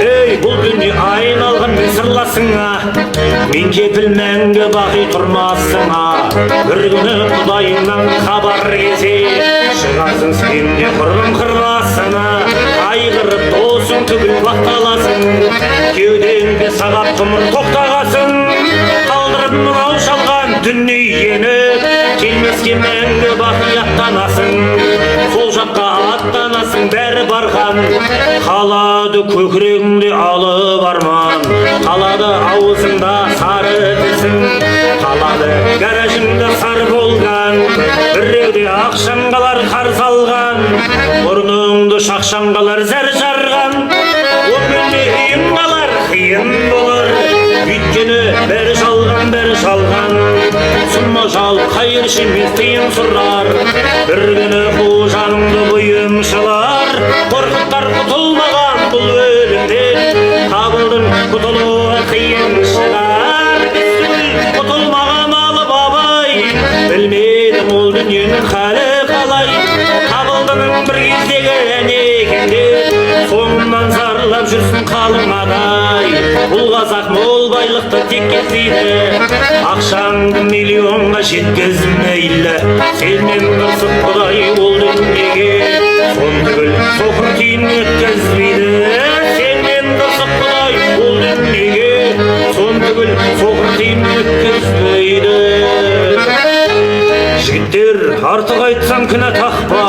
Ей, бұл дүние айналған бір сырласыңа, мен кепіл мәңгі бақи тұрмасыңа. Бір күні құдайыңнан хабар келсе, шығасың сен де құрбым қырғасына. Айғырып досың түгіл лақталасың, кеудеңде сағат ғұмыр тоқтағасың. Қалдырып мынау шалған дүниені, келмеске мәңгі бақи аттанасың. Сол жаққа аттанасың бәрі барған, қалады көкірегіңде алып арман. Қалады аузыңда сары тісің, қалады гаражыңда сары болған. Біреуде ақшаңғалар қарсы алған, мұрныңды шақшаңғалар зәр жарған. Өмірде үйің қалар қиын болар, өйткені бәрі жалған, бәрі жалған. Сұмма жал қайыршы емес тиын сұрар, бір күні бұл жаныңды бұйымшылар. Қорқыттар құтылмаған бұл өлімден, табылдың құтылуы қиын шығар. Құтылмаған алып абай, білмедім ол дүниенің халі қалай. Табылдының бір кездегі әнекенде, соңынан зарлап жүрсін қалың адай. Бұл қазақ мол байлықты тек кездейді, ақшаңды миллионға жеткізмейлі. Сенмен қырсып құдай ол дүниеге, сон түгіл соқыр тиын өткізбейді. Сенмен қырсып құдай ол дүниеге, сон түгіл соқыр тиын өткізбейді. Жігіттер, артық айтсам кінә тақпа,